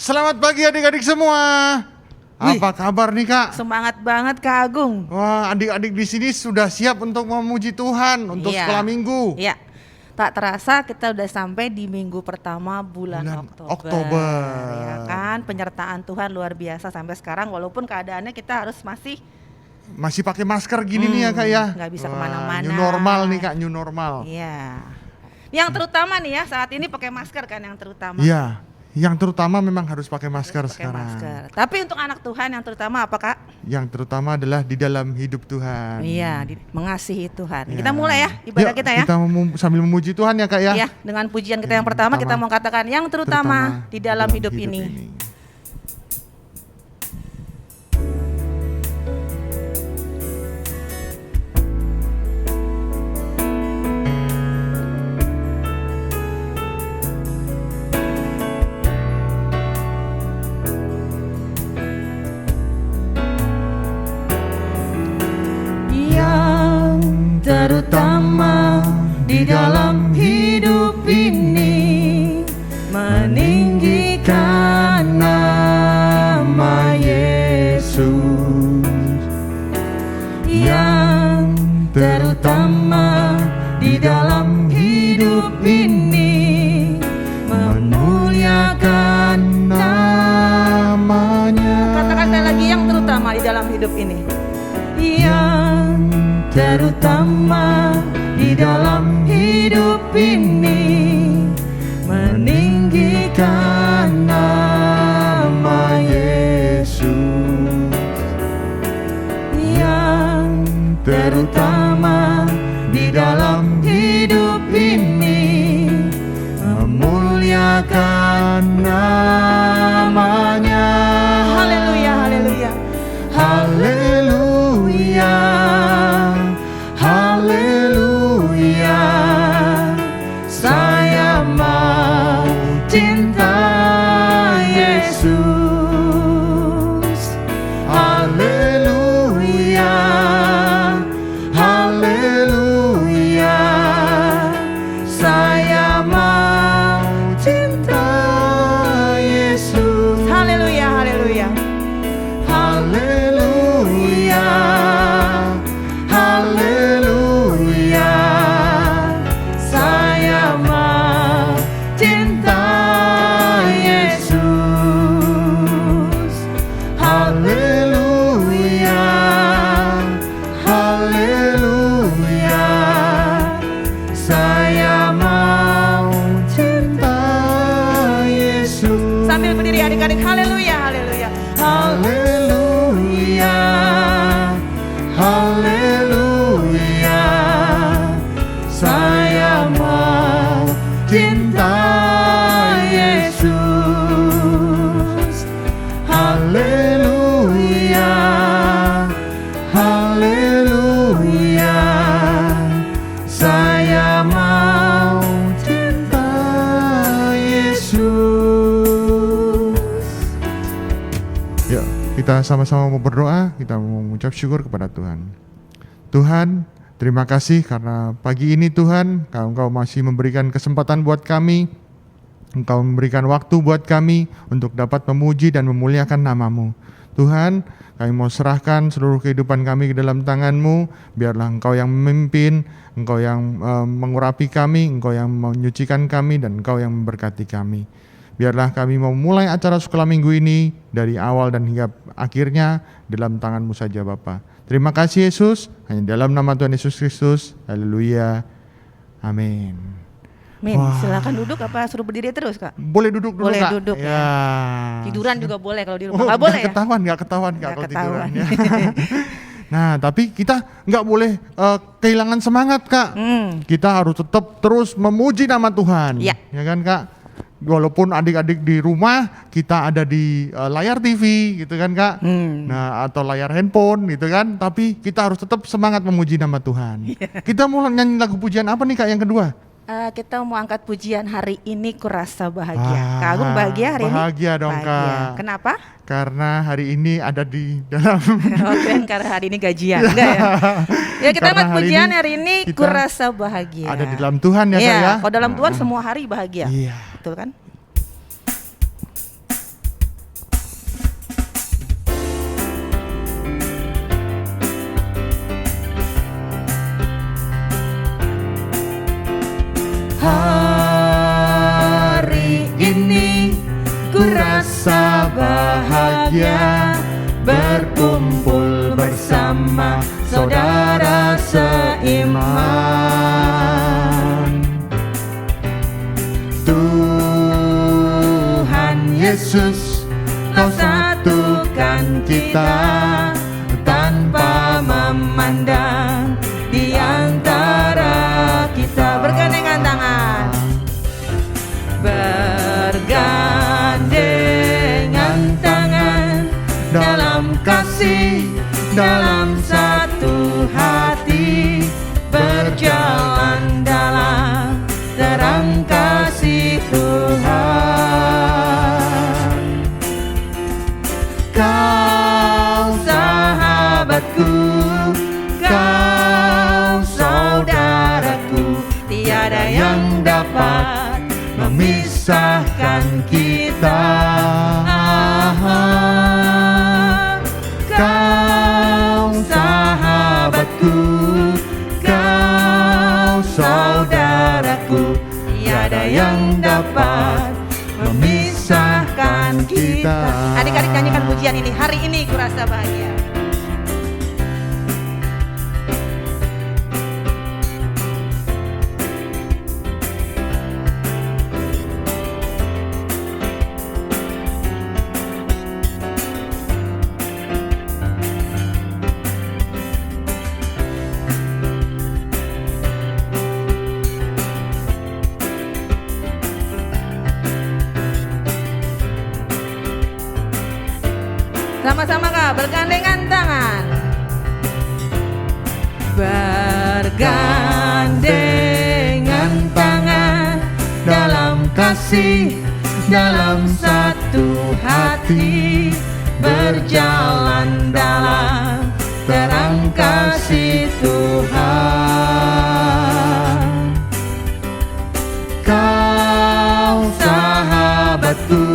Selamat pagi adik-adik semua. Wih. Apa kabar nih Kak? Semangat banget Kak Agung. Wah, adik-adik di sini sudah siap untuk memuji Tuhan untuk Iya. sekolah minggu. Iya. Tak terasa kita udah sampai di minggu pertama bulan Oktober. Ya kan, penyertaan Tuhan luar biasa sampai sekarang walaupun keadaannya kita harus Masih pakai masker gini nih ya Kak ya. nggak bisa Wah, kemana-mana. New normal nih Kak, new normal. Iya. Yang terutama nih ya saat ini pakai masker kan yang terutama. Iya, yang terutama memang harus pakai masker Pakai sekarang. masker. Tapi untuk anak Tuhan yang terutama apa Kak? Yang terutama adalah di dalam hidup Tuhan. Iya, mengasihi Tuhan. Ya. Kita mulai ya ibadah Yuk, kita ya. Kita sambil memuji Tuhan ya Kak ya. Iya, dengan pujian kita yang pertama kita mau katakan yang terutama di dalam hidup ini. Yang terutama di dalam hidup ini meninggikan nama Yesus. Yang terutama di dalam hidup ini memuliakan namanya. Katakan sekali lagi, yang terutama di dalam hidup ini. Yang terutama di dalam hidup ini meninggikan nama Yesus. Yang terutama di dalam hidup ini memuliakan namanya. Haleluya, haleluya, haleluya, haleluya. Saya mau cinta Yesus. Haleluya, haleluya. Saya mau cinta Yesus. Haleluya, haleluya. Haleluya, haleluya. Saya mau cinta Yesus. Haleluya, haleluya. Saya mau cinta Yesus. Sambil berdiri adik-adik, haleluya, haleluya. Haleluya, haleluya. Saya mau cinta Yesus. Haleluya, haleluya. Saya mau cinta Yesus. Yuk, kita sama-sama mau berdoa, kita mau mengucap syukur kepada Tuhan. Tuhan, terima kasih karena pagi ini Tuhan, Engkau masih memberikan kesempatan buat kami, Engkau memberikan waktu buat kami untuk dapat memuji dan memuliakan nama-Mu. Tuhan, kami mau serahkan seluruh kehidupan kami ke dalam tangan-Mu, biarlah Engkau yang memimpin, Engkau yang mengurapi kami, Engkau yang menyucikan kami, dan Engkau yang memberkati kami. Biarlah kami mau mulai acara sekolah minggu ini dari awal dan hingga akhirnya dalam tangan-Mu saja Bapa. Terima kasih Yesus, hanya dalam nama Tuhan Yesus Kristus. Haleluya. Amin. Min, Wah. silakan duduk apa suruh berdiri terus Kak? Boleh duduk dulu Boleh Kak? duduk ya. Tiduran juga boleh kalau di rumah. Oh, Nggak boleh ya? Gak ketahuan Kak Nggak kalau ketahuan. tiduran ya. Nah, tapi kita nggak boleh kehilangan semangat Kak. Kita harus tetap terus memuji nama Tuhan. Iya. Ya kan Kak? Walaupun adik-adik di rumah, kita ada di layar TV gitu kan Kak. Nah, atau layar handphone gitu kan. Tapi kita harus tetap semangat memuji nama Tuhan. Kita mau nyanyi lagu pujian apa nih Kak yang kedua? Kita mau angkat pujian hari ini kurasa bahagia. Wah, Kak Agung bahagia hari ini? bahagia dong, Kak. Kenapa? Karena hari ini ada di dalam Oh, keren, karena hari ini gajian. Enggak ya? Ya kita Karena angkat hari pujian ini hari ini kita kurasa bahagia. ada di dalam Tuhan ya Kak Iya, ya. kalau dalam Tuhan semua hari bahagia. Iya. Betul kan? bahagia berkumpul bersama saudara seiman. Tuhan Yesus, Kau satukan kita tanpa memandang di antara kita. Bergandengan tangan, bergandengan tangan dalam kasih, dalam satu hati, berjalan dalam terang kasih Tuhan. Kau sahabatku, kau saudaraku, tiada yang dapat memisahkan kita. Kau sahabatku, kau saudaraku, tiada yang dapat memisahkan kita. Adik-adik nyanyikan pujian ini. Hari ini kurasa bahagia. Sama-sama Kak, bergandengan tangan. Bergandengan tangan dalam kasih, dalam satu hati, berjalan dalam terang kasih Tuhan. Kau sahabatku,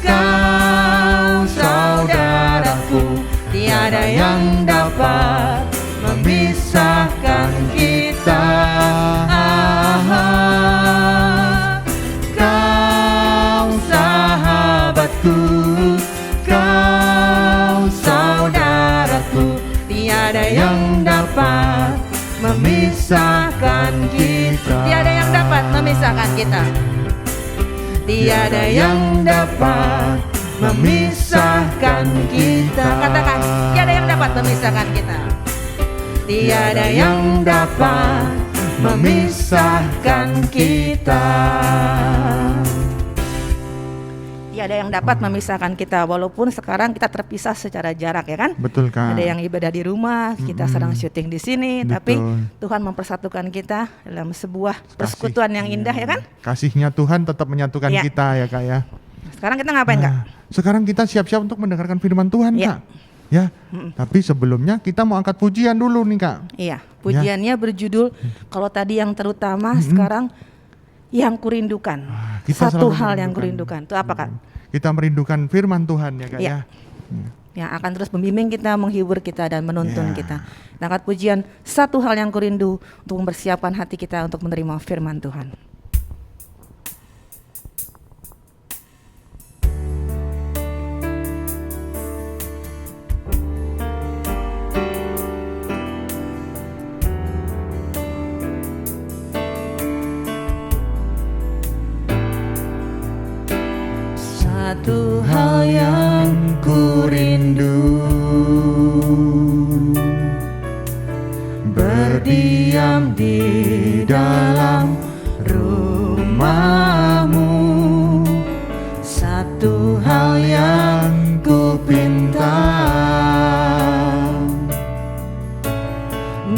kau saudaraku, tiada yang dapat memisahkan kita. Kau sahabatku, kau saudaraku, tiada yang dapat memisahkan kita. Tiada yang dapat memisahkan kita. Tiada yang dapat memisahkan kita. Katakan, tiada yang dapat memisahkan kita. Tiada yang dapat memisahkan kita. Tiada yang dapat memisahkan kita. Walaupun sekarang kita terpisah secara jarak, ya kan? Betul Kak. Ada yang ibadah di rumah, kita sedang syuting di sini. Betul. Tapi Tuhan mempersatukan kita dalam sebuah persekutuan yang indah, ya kan? Kasihnya Tuhan tetap menyatukan Ya. kita ya Kak ya. Sekarang kita ngapain, Kak? Sekarang kita siap-siap untuk mendengarkan firman Tuhan Ya. Kak. Ya, tapi sebelumnya kita mau angkat pujian dulu nih Kak. Iya, pujiannya berjudul, kalau tadi yang terutama, sekarang yang kurindukan. Kita Satu selalu hal yang merindukan. kurindukan. Itu apa, Kak? Kita merindukan firman Tuhan ya Kak Iya. ya. Yang akan terus membimbing kita, menghibur kita, dan menuntun Ya. kita. Kita angkat pujian, satu hal yang kurindu, untuk mempersiapkan hati kita untuk menerima firman Tuhan. Satu hal yang kurindu, berdiam di dalam rumahmu. Satu hal yang kupinta,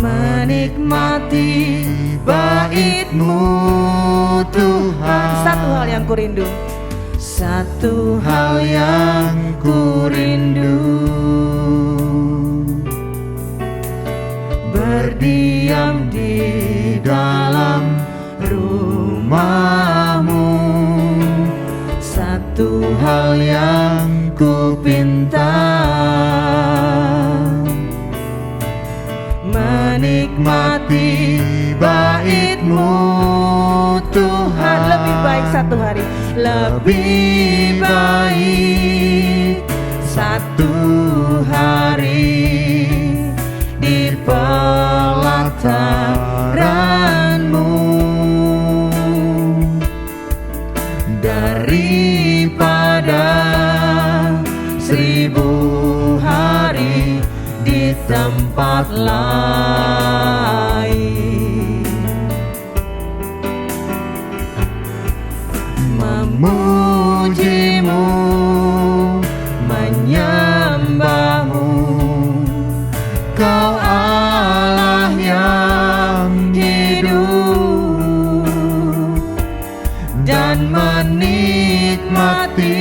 menikmati bait-Mu Tuhan. Satu hal yang kurindu. Satu hal yang kurindu, berdiam di dalam rumah-Mu. Satu hal yang kupinta, menikmati bait-Mu Tuhan. Lebih baik satu hari, lebih baik satu hari di pelataran-Mu, daripada 1000 hari di tempat lain. Memuji-Mu, menyembah-Mu, Kau Allah yang hidup, dan menikmati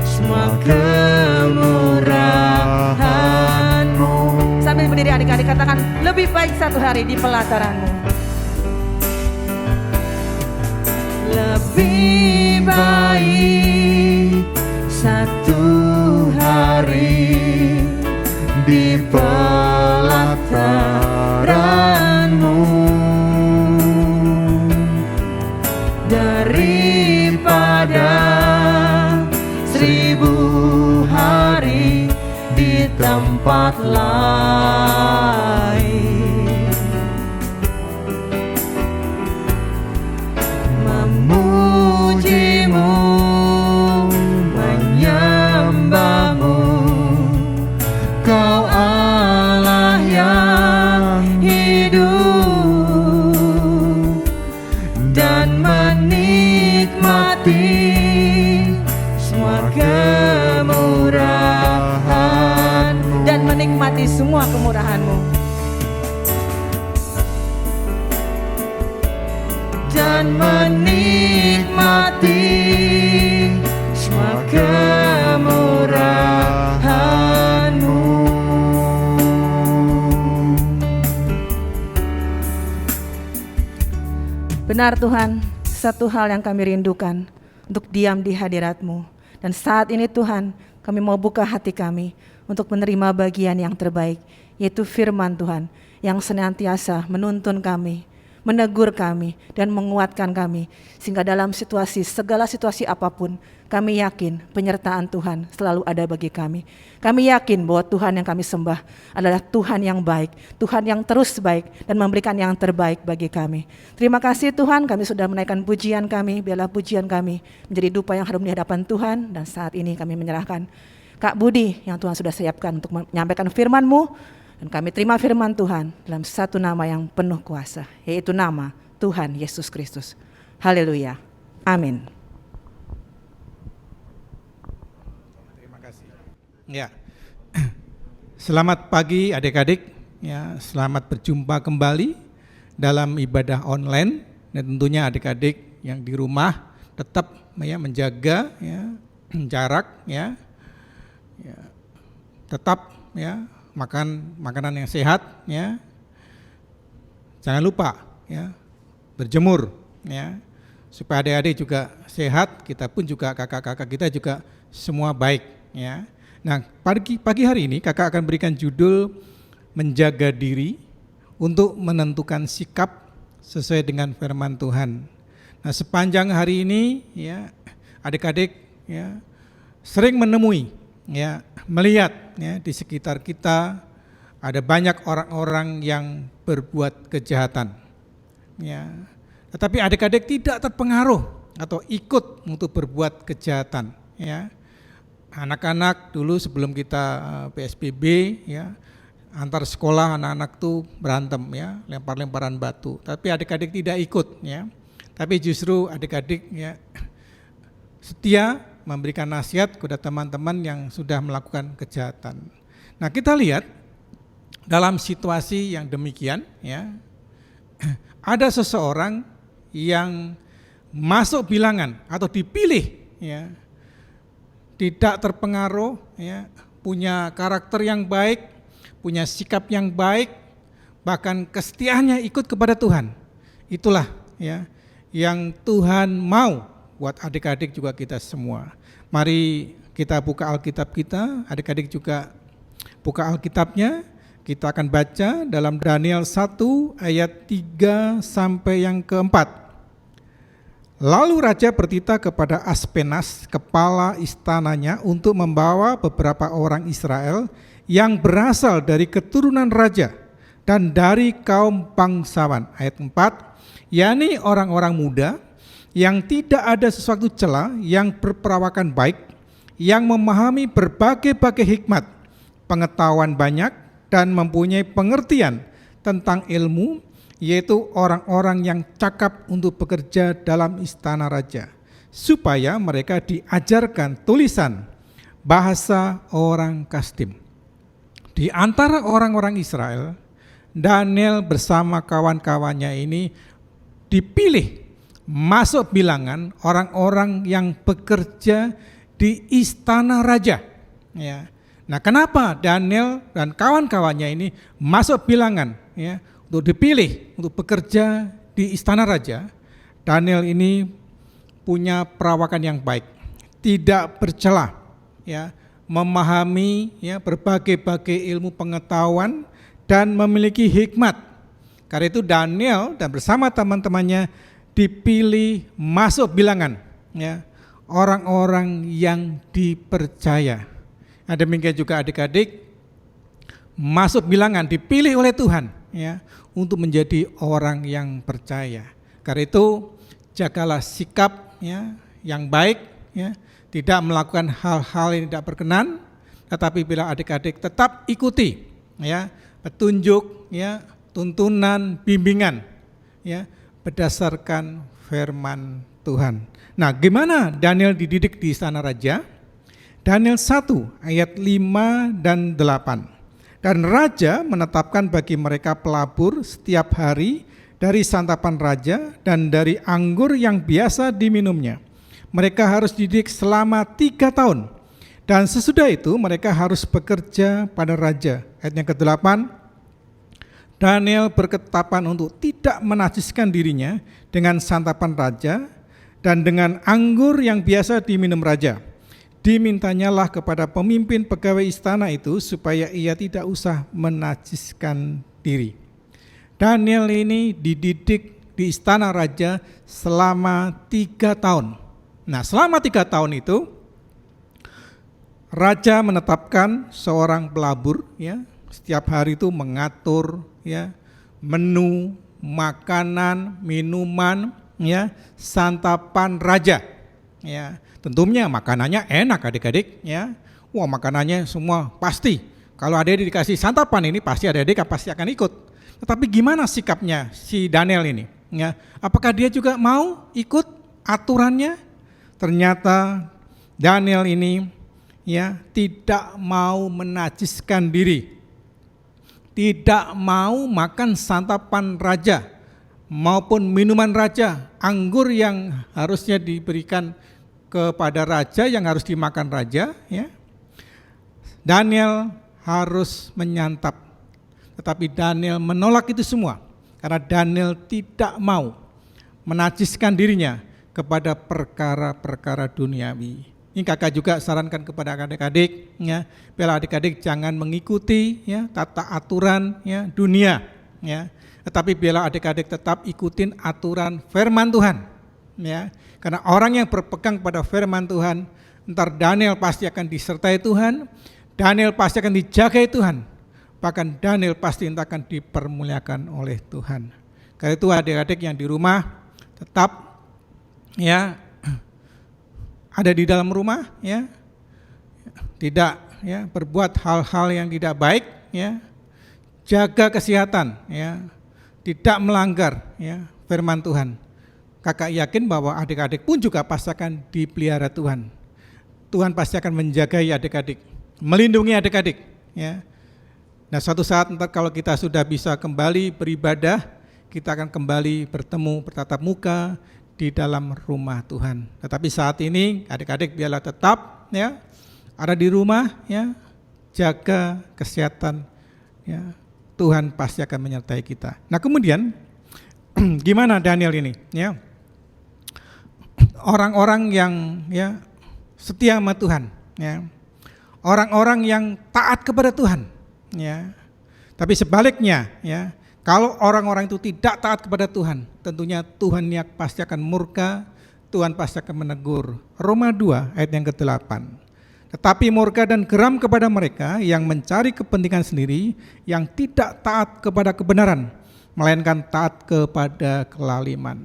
semua kemurahan-Mu. Sambil berdiri adik-adik katakan, lebih baik satu hari di pelataran-Mu. Lebih baik satu hari di pelataran-Mu daripada 1000 hari di tempat lain. Memuji-Mu, menyembah-Mu, Kau Allah yang hidup, dan menikmati semua kemurahan-Mu, dan menikmati semua kemurahan-Mu, dan menikmati semua kemurahan-Mu. Benar Tuhan, satu hal yang kami rindukan untuk diam di hadirat-Mu. Dan saat ini Tuhan, kami mau buka hati kami untuk menerima bagian yang terbaik, yaitu firman Tuhan yang senantiasa menuntun kami, menegur kami, dan menguatkan kami, sehingga dalam segala situasi apapun, kami yakin penyertaan Tuhan selalu ada bagi kami. Kami yakin bahwa Tuhan yang kami sembah adalah Tuhan yang baik, Tuhan yang terus baik dan memberikan yang terbaik bagi kami. Terima kasih Tuhan, kami sudah menaikkan pujian kami, biarlah pujian kami menjadi dupa yang harum di hadapan Tuhan, dan saat ini kami menyerahkan Kak Budi yang Tuhan sudah siapkan untuk menyampaikan firman-Mu, dan kami terima firman Tuhan dalam satu nama yang penuh kuasa, yaitu nama Tuhan Yesus Kristus. Haleluya. Amin. Terima kasih. Ya. Selamat pagi adik-adik. Ya, selamat berjumpa kembali dalam ibadah online. Dan tentunya adik-adik yang di rumah tetap ya menjaga ya jarak ya. Tetap ya makan makanan yang sehat ya. Jangan lupa ya berjemur ya supaya adik-adik juga sehat, kita pun juga kakak-kakak kita juga semua baik ya. Nah, pagi hari ini kakak akan berikan judul menjaga diri untuk menentukan sikap sesuai dengan firman Tuhan. Nah, sepanjang hari ini ya adik-adik ya sering menemui ya, melihat ya di sekitar kita ada banyak orang-orang yang berbuat kejahatan. Ya. Tetapi adik-adik tidak terpengaruh atau ikut untuk berbuat kejahatan ya. Anak-anak dulu sebelum kita PSBB ya, antar sekolah anak-anak tuh berantem ya, lempar-lemparan batu. Tapi adik-adik tidak ikut ya. Tapi justru adik-adik ya setia memberikan nasihat kepada teman-teman yang sudah melakukan kejahatan. Nah, kita lihat dalam situasi yang demikian ya, ada seseorang yang masuk bilangan atau dipilih ya, tidak terpengaruh ya, punya karakter yang baik, punya sikap yang baik, bahkan kesetiaannya ikut kepada Tuhan. Itulah ya yang Tuhan mau buat adik-adik juga kita semua. Mari kita buka Alkitab kita, adik-adik juga buka Alkitabnya. Kita akan baca dalam Daniel 1 ayat 3 sampai yang keempat. Lalu raja bertitah kepada Aspenas, kepala istananya, untuk membawa beberapa orang Israel yang berasal dari keturunan raja dan dari kaum bangsawan. Ayat 4, yakni orang-orang muda yang tidak ada sesuatu cela, yang berperawakan baik, yang memahami berbagai-bagai hikmat, pengetahuan banyak, dan mempunyai pengertian tentang ilmu, yaitu orang-orang yang cakap untuk bekerja dalam istana raja, supaya mereka diajarkan tulisan bahasa orang Kasdim. Di antara orang-orang Israel, Daniel bersama kawan-kawannya ini dipilih masuk bilangan orang-orang yang bekerja di istana raja. Ya. Nah, kenapa Daniel dan kawan-kawannya ini masuk bilangan? Ya, untuk dipilih untuk bekerja di istana raja. Daniel ini punya perawakan yang baik, tidak bercela, ya, memahami ya berbagai-bagai ilmu pengetahuan dan memiliki hikmat. Karena itu Daniel dan bersama teman-temannya dipilih masuk bilangan, ya, orang-orang yang dipercaya. Nah, demikian juga adik-adik masuk bilangan, dipilih oleh Tuhan, ya, untuk menjadi orang yang percaya. Karena itu jagalah sikap, ya, yang baik, ya, tidak melakukan hal-hal yang tidak berkenan, tetapi bila adik-adik tetap ikuti, ya, petunjuk, ya, tuntunan, bimbingan, ya, berdasarkan firman Tuhan. Nah, gimana Daniel dididik di istana raja? Daniel 1 ayat 5 dan 8. Dan raja menetapkan bagi mereka pelabur setiap hari dari santapan raja dan dari anggur yang biasa diminumnya. Mereka harus dididik selama 3 tahun. Dan sesudah itu mereka harus bekerja pada raja. Ayat yang ke-8, Daniel berketapan untuk tidak menajiskan dirinya dengan santapan raja dan dengan anggur yang biasa diminum raja. Dimintanyalah kepada pemimpin pegawai istana itu supaya ia tidak usah menajiskan diri. Daniel ini dididik di istana raja selama 3 tahun. Nah, selama 3 tahun itu raja menetapkan seorang pelabur, ya, setiap hari itu mengatur, ya, menu, makanan, minuman, ya, santapan raja, ya. Tentunya makanannya enak adik-adik, ya. Wah, makanannya semua pasti. Kalau adik dikasih santapan ini pasti adik-adik pasti akan ikut. Tetapi gimana sikapnya si Daniel ini? Ya, apakah dia juga mau ikut aturannya? Ternyata Daniel ini, ya, tidak mau menajiskan diri, tidak mau makan santapan raja maupun minuman raja, anggur yang harusnya diberikan kepada raja, yang harus dimakan raja, ya. Daniel harus menyantap, tetapi Daniel menolak itu semua karena Daniel tidak mau menajiskan dirinya kepada perkara-perkara duniawi. Ini kakak juga sarankan kepada adik-adik, ya, bila adik-adik jangan mengikuti, ya, tata aturan, ya, dunia, ya, tetapi bila adik-adik tetap ikutin aturan firman Tuhan, ya. Karena orang yang berpegang pada firman Tuhan, ntar Daniel pasti akan disertai Tuhan, Daniel pasti akan dijagai Tuhan, bahkan Daniel pasti akan dipermuliakan oleh Tuhan. Karena itu adik-adik yang di rumah tetap, ya, ada di dalam rumah, ya, tidak, ya, berbuat hal-hal yang tidak baik, ya, jaga kesehatan, ya, tidak melanggar, ya, firman Tuhan. Kakak yakin bahwa adik-adik pun juga pasti akan dipelihara Tuhan. Tuhan pasti akan menjagai adik-adik, melindungi adik-adik, ya. Nah, suatu saat ntar kalau kita sudah bisa kembali beribadah, kita akan kembali bertemu bertatap muka di dalam rumah Tuhan. Tetapi saat ini adik-adik biarlah tetap, ya, ada di rumah, ya, jaga kesehatan, ya. Tuhan pasti akan menyertai kita. Nah, kemudian gimana Daniel ini, ya? Orang-orang yang, ya, setia sama Tuhan, ya. Orang-orang yang taat kepada Tuhan, ya. Tapi sebaliknya, ya, kalau orang-orang itu tidak taat kepada Tuhan, tentunya Tuhan pasti akan murka Tuhan pasti akan menegur. Roma 2 ayat yang ke-8. Tetapi murka dan geram kepada mereka yang mencari kepentingan sendiri, yang tidak taat kepada kebenaran, melainkan taat kepada kelaliman.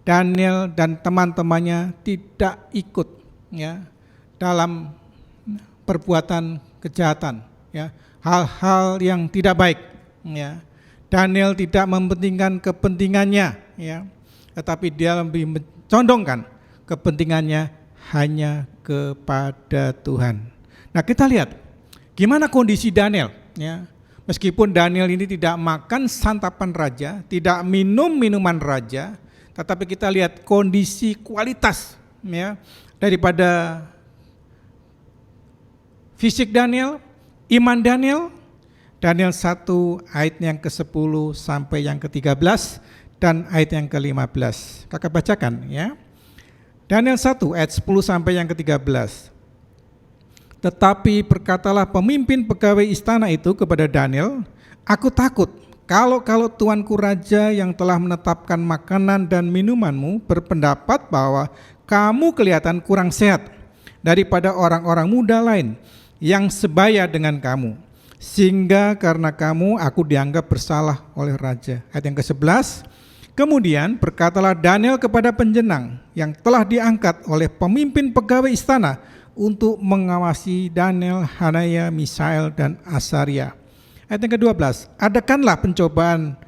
Daniel dan teman-temannya tidak ikut ya dalam perbuatan kejahatan, ya, hal-hal yang tidak baik, ya. Daniel tidak mementingkan kepentingannya, ya, tetapi dia lebih mencondongkan kepentingannya hanya kepada Tuhan. Nah, kita lihat gimana kondisi Daniel, ya. Meskipun Daniel ini tidak makan santapan raja, tidak minum minuman raja, tetapi kita lihat kondisi kualitas, ya, daripada fisik Daniel, iman Daniel. Daniel 1 ayat yang ke-10 sampai yang ke-13 dan ayat yang ke-15. Kakak bacakan ya. Daniel 1 ayat 10 sampai yang ke-13. Tetapi berkatalah pemimpin pegawai istana itu kepada Daniel, aku takut kalau tuanku raja yang telah menetapkan makanan dan minumanmu berpendapat bahwa kamu kelihatan kurang sehat daripada orang-orang muda lain yang sebaya dengan kamu, sehingga karena kamu aku dianggap bersalah oleh raja. Ayat yang ke-11, kemudian berkatalah Daniel kepada penjenang yang telah diangkat oleh pemimpin pegawai istana untuk mengawasi Daniel, Hanaya, Misael, dan Asaria. Ayat yang ke-12, adakanlah pencobaan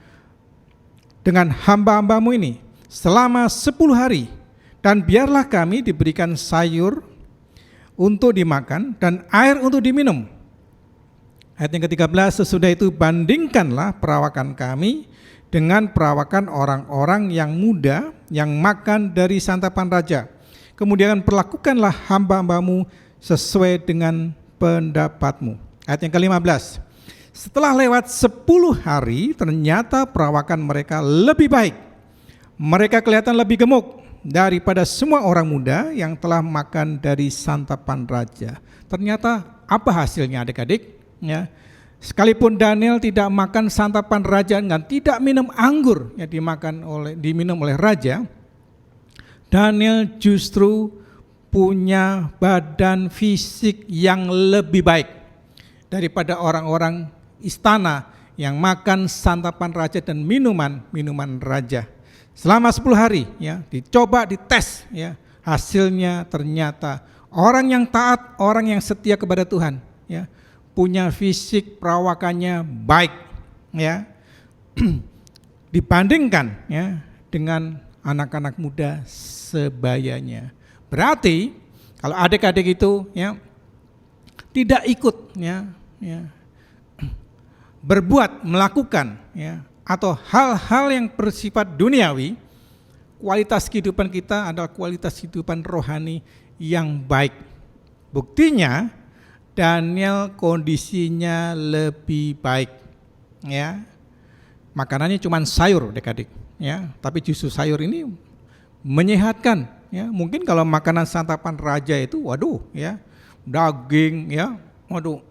dengan hamba-hambamu ini selama 10 hari, dan biarlah kami diberikan sayur untuk dimakan dan air untuk diminum. Ayat yang ke-13, sesudah itu bandingkanlah perawakan kami dengan perawakan orang-orang yang muda yang makan dari santapan raja. Kemudian perlakukanlah hamba-hambamu sesuai dengan pendapatmu. Ayat yang ke-15, setelah lewat 10 hari ternyata perawakan mereka lebih baik. Mereka kelihatan lebih gemuk daripada semua orang muda yang telah makan dari santapan raja. Ternyata apa hasilnya adik-adik? Ya, sekalipun Daniel tidak makan santapan raja dan tidak minum anggur yang diminum oleh raja, Daniel justru punya badan fisik yang lebih baik daripada orang-orang istana yang makan santapan raja dan minuman raja. Selama 10 hari ya, dicoba dites ya, hasilnya ternyata orang yang taat, orang yang setia kepada Tuhan ya, punya fisik perawakannya baik ya. Dibandingkan ya dengan anak-anak muda sebayanya. Berarti kalau adik-adik itu ya tidak ikut ya berbuat, melakukan ya atau hal-hal yang bersifat duniawi, kualitas kehidupan kita adalah kualitas kehidupan rohani yang baik. Buktinya Daniel kondisinya lebih baik ya. Makanannya cuma sayur adik-adik ya, tapi justru sayur ini menyehatkan ya. Mungkin kalau makanan santapan raja itu waduh ya, daging ya, waduh,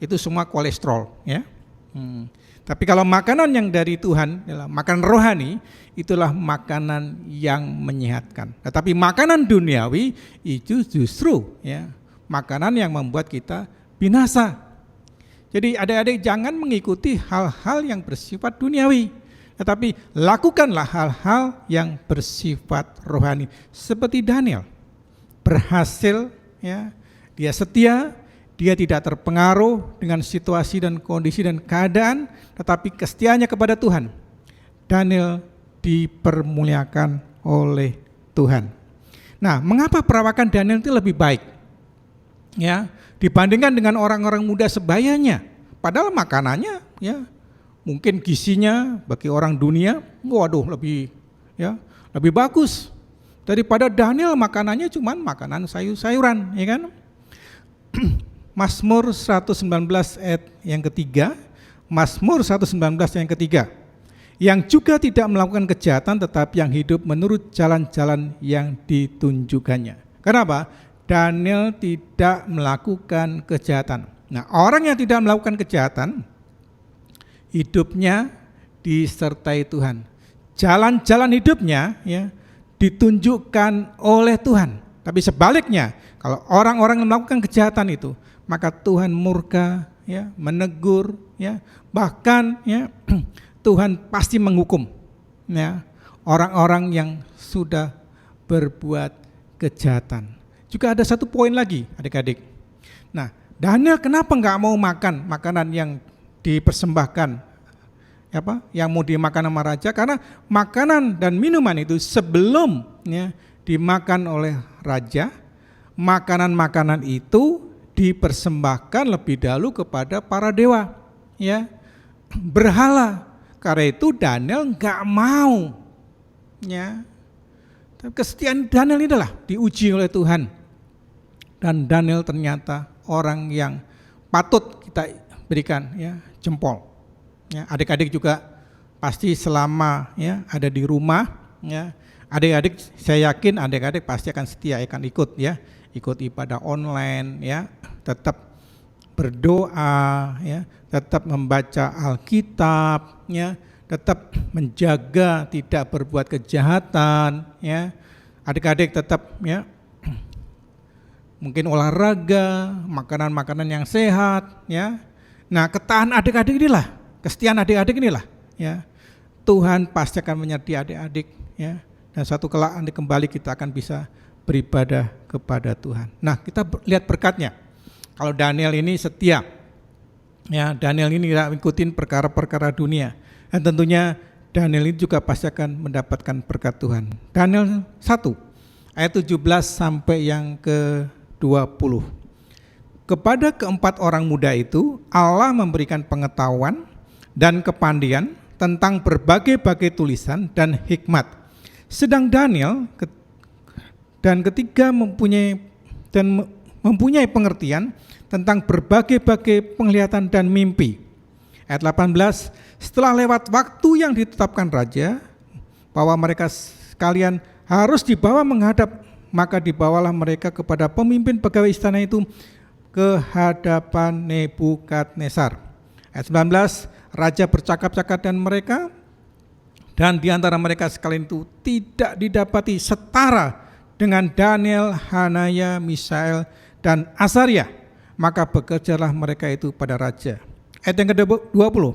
itu semua kolesterol ya. Tapi kalau makanan yang dari Tuhan, makanan rohani, itulah makanan yang menyehatkan. Tetapi makanan duniawi itu justru ya makanan yang membuat kita binasa. Jadi adik-adik jangan mengikuti hal-hal yang bersifat duniawi, tetapi lakukanlah hal-hal yang bersifat rohani. Seperti Daniel, berhasil ya, dia setia. Dia tidak terpengaruh dengan situasi dan kondisi dan keadaan, tetapi kesetiaannya kepada Tuhan. Daniel dipermuliakan oleh Tuhan. Nah, mengapa perawakan Daniel itu lebih baik? Ya, dibandingkan dengan orang-orang muda sebayanya. Padahal makanannya ya mungkin gizinya bagi orang dunia, waduh lebih bagus daripada Daniel. Makanannya cuman makanan sayur-sayuran, ya kan? Mazmur 119 ayat yang ketiga, Mazmur 119 yang ketiga, yang juga tidak melakukan kejahatan tetapi yang hidup menurut jalan-jalan yang ditunjukkannya. Kenapa? Daniel tidak melakukan kejahatan. Nah, orang yang tidak melakukan kejahatan, hidupnya disertai Tuhan. Jalan-jalan hidupnya ya ditunjukkan oleh Tuhan. Tapi sebaliknya, kalau orang-orang yang melakukan kejahatan itu, maka Tuhan murka, ya, menegur, ya, bahkan, ya, Tuhan pasti menghukum, ya, orang-orang yang sudah berbuat kejahatan. Juga ada satu poin lagi, adik-adik. Nah, Daniel kenapa nggak mau makan makanan yang dipersembahkan, yang mau dimakan sama raja? Karena makanan dan minuman itu sebelum, ya, dimakan oleh raja, makanan-makanan itu dipersembahkan lebih dahulu kepada para dewa, ya, berhala. Karena itu Daniel nggak mau, ya. Kesetiaan Daniel ini adalah diuji oleh Tuhan, dan Daniel ternyata orang yang patut kita berikan, ya, jempol. Ya, adik-adik juga pasti selama, ya, ada di rumah, ya, adik-adik, saya yakin adik-adik pasti akan setia, akan ikut, ya, ikut ibadah online, ya, tetap berdoa, ya, tetap membaca Alkitab, ya, tetap menjaga tidak berbuat kejahatan, ya. Adik-adik tetap, ya, mungkin olahraga, makanan-makanan yang sehat, ya. Nah, ketaatan adik-adik inilah, kesetiaan adik-adik inilah, ya, Tuhan pasti akan menyertai adik-adik, ya. Dan suatu kelak nanti kembali kita akan bisa beribadah kepada Tuhan. Nah, kita lihat berkatnya. Kalau Daniel ini setia, ya, Daniel ini tidak ikutin perkara-perkara dunia, dan tentunya Daniel ini juga pasti akan mendapatkan berkat Tuhan. Daniel 1 ayat 17 sampai yang ke-20. Kepada keempat orang muda itu Allah memberikan pengetahuan dan kepandaian tentang berbagai-bagai tulisan dan hikmat. Sedang Daniel dan ketiga mempunyai pengertian tentang berbagai-bagai penglihatan dan mimpi. Ayat 18, setelah lewat waktu yang ditetapkan raja bahwa mereka sekalian harus dibawa menghadap, maka dibawalah mereka kepada pemimpin pegawai istana itu ke hadapan Nebukadnezar. Ayat 19, raja bercakap-cakap dengan mereka, dan di antara mereka sekalian itu tidak didapati setara dengan Daniel, Hanaya, Misael, dan Azaria. Maka bekerjalah mereka itu pada raja. Ayat yang ke-20,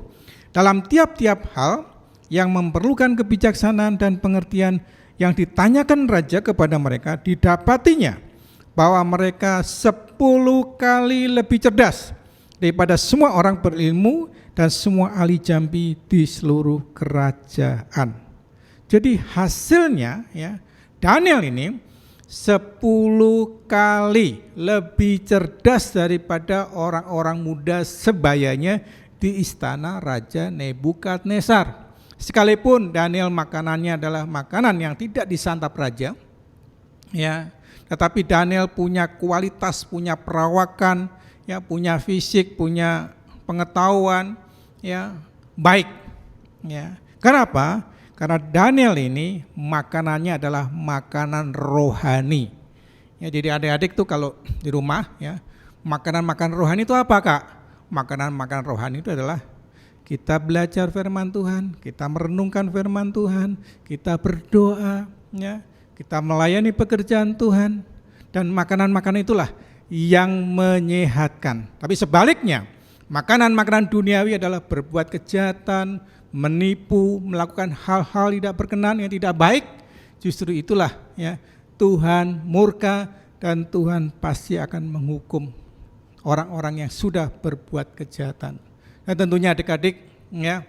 dalam tiap-tiap hal yang memerlukan kebijaksanaan dan pengertian yang ditanyakan raja kepada mereka, didapatinya bahwa mereka 10 kali lebih cerdas daripada semua orang berilmu dan semua ahli jambi di seluruh kerajaan. Jadi hasilnya, ya, Daniel ini 10 kali lebih cerdas daripada orang-orang muda sebayanya di istana Raja Nebukadnezar. Sekalipun Daniel makanannya adalah makanan yang tidak disantap raja, ya, tetapi Daniel punya kualitas, punya perawakan, ya, punya fisik, punya pengetahuan, ya, baik, ya. Kenapa? Karena Daniel ini makanannya adalah makanan rohani. Ya, jadi adik-adik tuh kalau di rumah, ya, makanan-makanan rohani itu apa, Kak? Makanan-makanan rohani itu adalah kita belajar firman Tuhan, kita merenungkan firman Tuhan, kita berdoa, ya, kita melayani pekerjaan Tuhan, dan makanan-makanan itulah yang menyehatkan. Tapi sebaliknya, makanan-makanan duniawi adalah berbuat kejahatan, menipu, melakukan hal-hal tidak berkenan, yang tidak baik. Justru itulah, ya, Tuhan murka, dan Tuhan pasti akan menghukum orang-orang yang sudah berbuat kejahatan. Dan tentunya adik-adik, ya,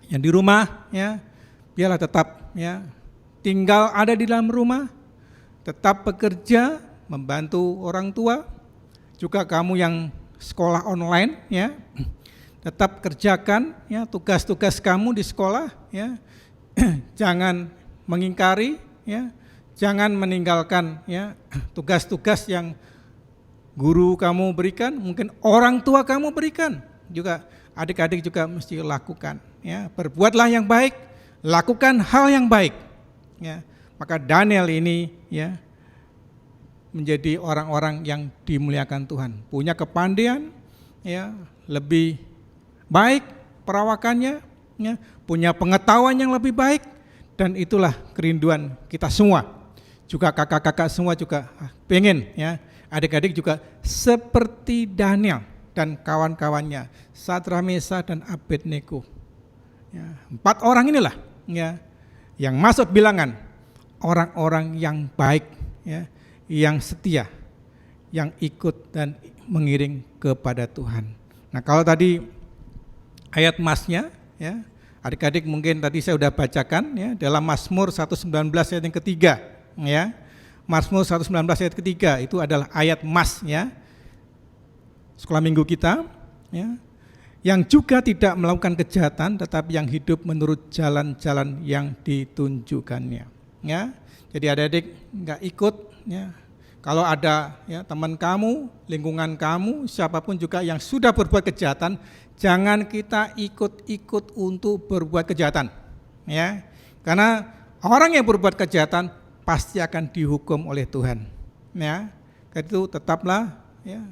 yang di rumah, ya, biarlah tetap, ya, tinggal ada di dalam rumah, tetap bekerja, membantu orang tua. Juga kamu yang sekolah online, ya, tetap kerjakan, ya, tugas-tugas kamu di sekolah, ya. Jangan mengingkari, ya, jangan meninggalkan, ya, tugas-tugas yang guru kamu berikan, mungkin orang tua kamu berikan, juga adik-adik juga mesti lakukan, ya. Berbuatlah yang baik, lakukan hal yang baik, ya. Maka Daniel ini, ya, menjadi orang-orang yang dimuliakan Tuhan, punya kepandaian, ya, lebih baik perawakannya, ya, punya pengetahuan yang lebih baik, Dan itulah kerinduan kita semua. Juga kakak-kakak semua juga pengen ya, adik-adik juga seperti Daniel dan kawan-kawannya, Sadrak, Mesak dan Abednego. Ya, 4 orang inilah ya yang masuk bilangan orang-orang yang baik ya, yang setia, yang ikut dan mengiring kepada Tuhan. Nah, kalau tadi ayat masnya ya, adik-adik mungkin tadi saya sudah bacakan ya dalam Mazmur 119 ayat yang ketiga ya. Mazmur 119 ayat ketiga itu adalah ayat mas ya. Sekolah minggu kita ya. Yang juga tidak melakukan kejahatan tetapi yang hidup menurut jalan-jalan yang ditunjukkannya ya. Jadi adik-adik enggak ikut ya. Kalau ada ya teman kamu, lingkungan kamu, siapapun juga yang sudah berbuat kejahatan, jangan kita ikut-ikut untuk berbuat kejahatan ya. Karena orang yang berbuat kejahatan pasti akan dihukum oleh Tuhan ya. Karena itu tetaplah ya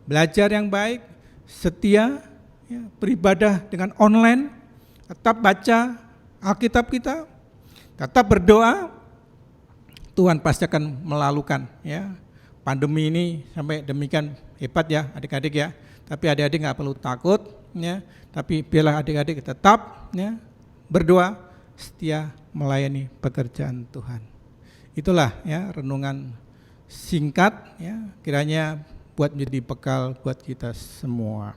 belajar yang baik, setia ya, beribadah dengan online, tetap baca Alkitab kita, tetap berdoa. Tuhan pasti akan melalukan ya pandemi ini sampai demikian hebat ya adik-adik ya. Tapi adik-adik nggak perlu takut ya. Tapi biarlah adik-adik tetap ya berdoa, setia melayani pekerjaan Tuhan. Itulah ya renungan singkat ya, kiranya buat menjadi bekal buat kita semua.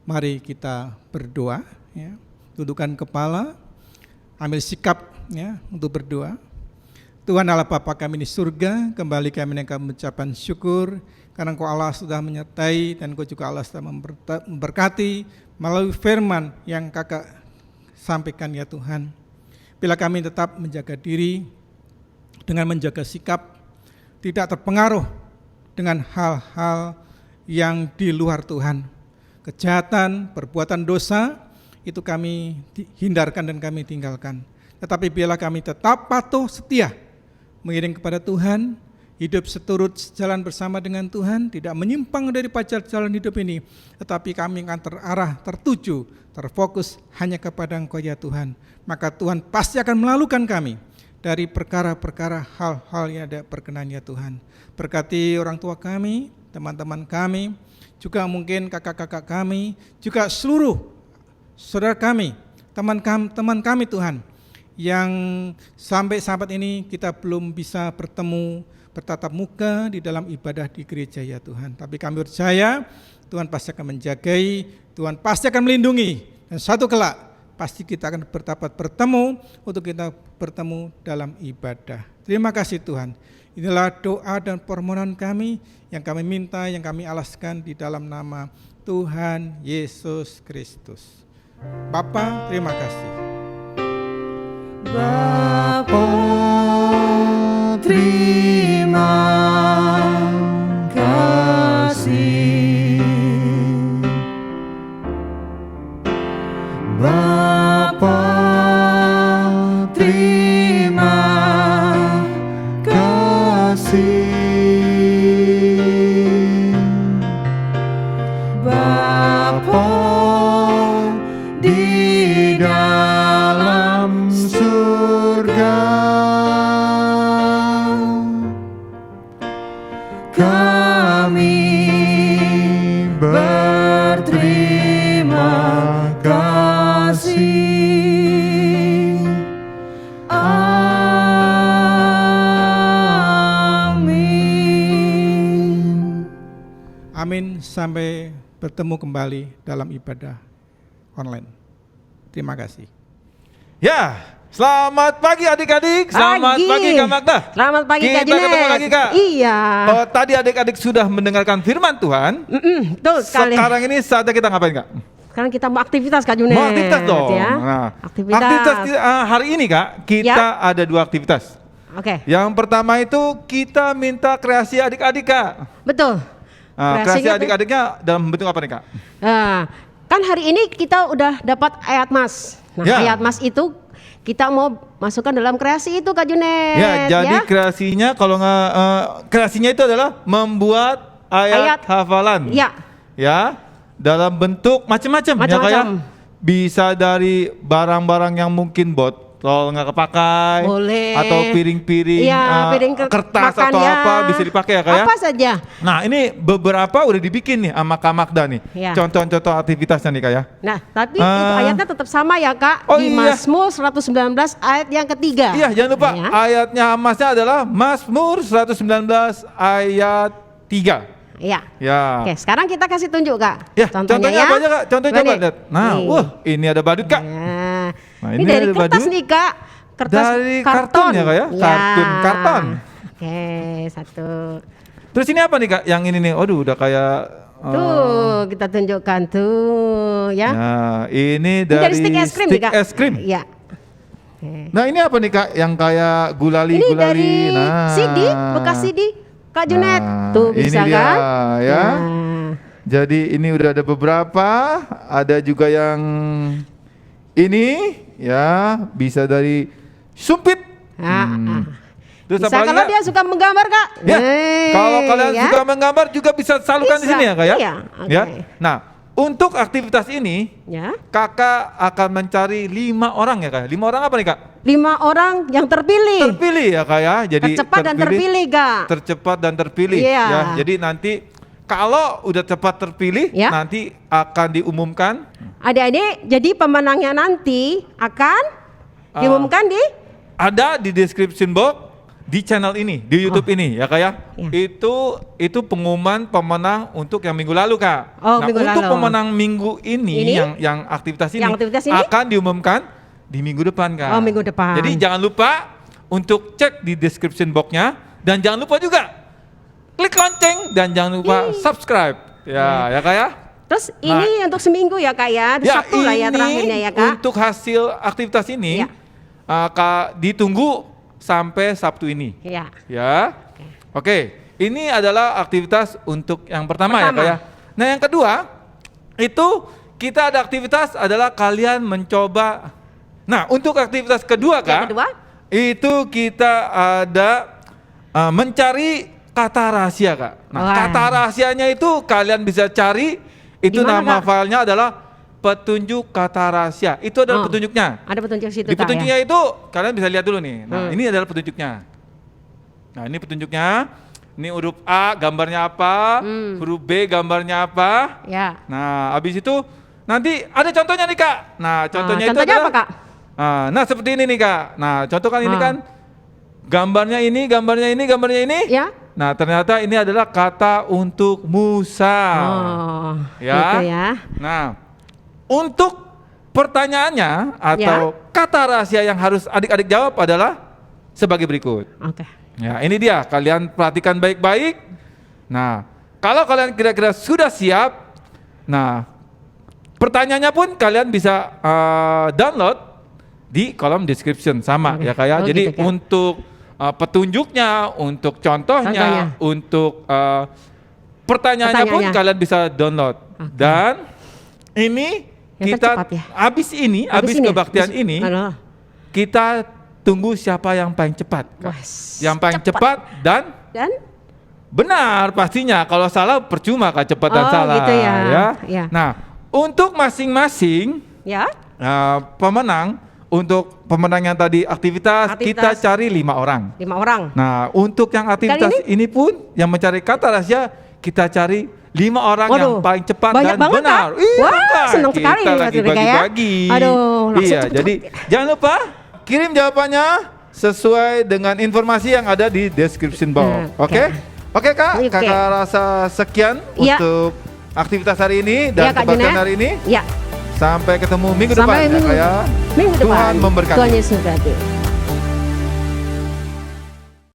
Mari kita berdoa ya. Tundukkan kepala, ambil sikap ya untuk berdoa. Tuhan Allah Bapa kami di surga, kembali kami dengan mengucapkan syukur karena Engkau Allah sudah menyertai dan Engkau juga Allah sudah memberkati melalui firman yang Kakak sampaikan ya Tuhan. Bila kami tetap menjaga diri dengan menjaga sikap, tidak terpengaruh dengan hal-hal yang di luar Tuhan. Kejahatan, perbuatan dosa, itu kami hindarkan dan kami tinggalkan. Tetapi bila kami tetap patuh setia, mengiring kepada Tuhan, hidup seturut sejalan bersama dengan Tuhan, tidak menyimpang dari jalan hidup ini, tetapi kami akan terarah, tertuju, terfokus hanya kepada Engkau ya Tuhan. Maka Tuhan pasti akan melalukan kami dari perkara-perkara hal-hal yang ada berkenan ya Tuhan. Berkati orang tua kami, teman-teman kami, juga mungkin kakak-kakak kami, juga seluruh saudara kami, teman kami Tuhan, yang sampai saat ini kita belum bisa bertemu, bertatap muka di dalam ibadah di gereja ya Tuhan. Tapi kami percaya Tuhan pasti akan menjagai, Tuhan pasti akan melindungi, dan suatu kelak pasti kita akan bertemu untuk kita bertemu dalam ibadah. Terima kasih Tuhan. Inilah doa dan permohonan kami yang kami minta, yang kami alaskan di dalam nama Tuhan Yesus Kristus. Bapa, terima kasih. Bapa, terima kasih. Bapa, terima kasih. Bapa di dalam surga, kami berterima kasih. Amin. Amin, sampai bertemu kembali dalam ibadah online. Terima kasih. Ya, selamat pagi adik-adik. Selamat pagi Kak Magda. Selamat pagi Kak Kita Junet. ketemu lagi Kak. Iya. Tadi adik-adik sudah mendengarkan firman Tuhan. Betul sekali. Sekarang ini saatnya kita ngapain Kak? Sekarang kita mau aktivitas Kak Junet. Mau aktivitas dong. Ya. Nah, Aktivitas. hari ini Kak, kita ada 2 aktivitas. Oke. Yang pertama itu kita minta kreasi adik-adik Kak. Betul. Kreasi Kreasinya tuh- adik-adiknya dalam bentuk apa nih Kak? Kan hari ini kita udah dapat ayat mas. Nah, Ya. ayat mas itu kita mau masukkan dalam kreasi itu Kak Junet. Ya, jadi kreasinya kalau nggak kreasinya itu adalah membuat ayat hafalan. Ya. Ya, dalam bentuk macam-macam ya Kak ya. Macam-macam. Bisa dari barang-barang yang mungkin kalau nggak kepakai, Boleh. atau piring-piring, Iya, piring kertas makan atau ya. apa bisa dipakai ya Kak ya? Apa saja. Nah ini beberapa udah dibikin nih sama Kak Magda nih, Iya. contoh-contoh aktivitasnya nih Kak ya. Nah, tapi itu ayatnya tetap sama ya Kak. Oh di iya. Mazmur 119 ayat yang ketiga. Iya jangan lupa Ya. ayatnya Hamasnya adalah Mazmur 119 ayat 3. Iya. Ya. Oke, sekarang kita kasih tunjuk Kak. Ya, contohnya apa aja Kak? Contoh Nah, coba nih. lihat. Nah, Nih. wah ini ada badut Kak. Nah, Nah, ini dari ada kertas badut. nih Kak. Kertas Dari karton ya, Kak, ya? Karton. Oke, satu. Terus ini apa nih Kak? Yang ini nih, aduh udah kayak Tuh, kita tunjukkan tuh ya. Nah, ini Ini dari stick es krim nih Kak. es krim. Iya. Oke. Nah, ini apa nih Kak? Yang kayak gulali. Ini dari Nah. CD, bekas CD Kak Junet. Nah, Tuh bisa ini dia, kan? ya. Nah. Jadi ini udah ada beberapa, ada juga yang ini ya, bisa dari sumpit. Ah. Terus Bisa apa lagi, kalau Kak? dia suka menggambar Kak. Ya, kalau kalian ya. suka menggambar juga bisa salurkan di Bisa, sini ya Kak ya? iya, oke. Ya. Nah, untuk aktivitas ini Ya. Kakak akan mencari 5 orang ya Kak. 5 orang apa nih Kak? 5 orang yang terpilih. Terpilih ya Kak ya. Jadi Tercepat dan terpilih Kak. Tercepat dan terpilih Iya. ya. Jadi nanti kalau udah cepat terpilih Ya. nanti akan diumumkan Adik-adik, jadi pemenangnya nanti akan diumumkan di ada di description box di channel ini, di YouTube ini ya Kak ya. Ya. Itu pengumuman pemenang untuk yang minggu lalu Kak. Oh, nah, minggu untuk lalu. pemenang minggu ini, Ini? yang aktivitas ini, Yang aktivitas ini? akan diumumkan di minggu depan Kak. Oh, minggu depan. Jadi jangan lupa untuk cek di description box-nya dan jangan lupa juga klik lonceng dan jangan lupa subscribe. Ya, ya Kak ya. Terus ini untuk seminggu ya Kak ya. Sabtu lah ya ini terakhirnya ya Kak. untuk hasil aktivitas ini Ya. Kak ditunggu sampai Sabtu ini. Iya. Ya. Oke, ini adalah aktivitas untuk yang pertama ya Kak ya. Nah, yang kedua itu kita ada aktivitas adalah kalian mencoba. Nah, untuk aktivitas kedua Yang Kak, kedua? itu kita ada mencari kata rahasia Kak. Nah, Wah. kata rahasianya itu kalian bisa cari, itu Di mana, nama Kak? filenya adalah petunjuk kata rahasia. Itu adalah Oh. petunjuknya. Ada petunjuk situ Di Kak petunjuknya ya. itu kalian bisa lihat dulu nih. Nah, Hmm. ini adalah petunjuknya. Nah, ini petunjuknya. Ini huruf A gambarnya apa? Huruf B gambarnya apa? Ya. Nah, habis itu nanti ada contohnya nih Kak. Nah, contohnya itu contohnya adalah apa Kak? Nah, seperti ini nih Kak. Nah, contoh kan ini Ah. kan gambarnya ini, gambarnya ini, gambarnya ini. Ya. Nah, ternyata ini adalah kata untuk Musa. Oh, Ya. gitu ya. Nah, untuk pertanyaannya atau kata rahasia yang harus adik-adik jawab adalah sebagai berikut. Oke. Ya, ini dia. Kalian perhatikan baik-baik. Nah, kalau kalian kira-kira sudah siap, nah, pertanyaannya pun kalian bisa download di kolom description sama Oke. ya Kak ya. Oh, Jadi gitu, Kak. untuk petunjuknya, untuk contohnya, untuk pertanyaannya pun Pertanyaannya. kalian bisa download. Oke. Dan ini Yang kita tercepat ya? habis Habis ini? kebaktian ini Halo. kita tunggu siapa yang paling cepat. Kak. Wah, Yang paling cepat dan Dan benar pastinya. Kalau salah percuma Kak, cepat dan Oh, salah. gitu ya. Ya. Nah, untuk masing-masing ya. pemenang, untuk pemenang yang tadi aktivitas, kita Aktivitas. cari 5 orang. 5 orang. Nah, untuk yang aktivitas Kali ini pun yang mencari kata rahasia, kita cari 5 orang yang Waduh, paling cepat banyak dan banget, benar. Kak. Iya, Wah, Kak. senang sekali Kita nih, lagi Kak ya. bagi-bagi. Aduh, langsung Iya, cepet-cepet. jadi jangan lupa kirim jawabannya sesuai dengan informasi yang ada di description box. Oke? Oke, Kak. Oke. Kakak rasa sekian Iya. untuk aktivitas hari ini Ya, dan Kak kebaktian Junet. hari ini. Ya. Sampai ketemu minggu Sampai depan ya, minggu- Kak ya. Minggu depan. Tuhan memberkati. Tuhan Yesus memberkati.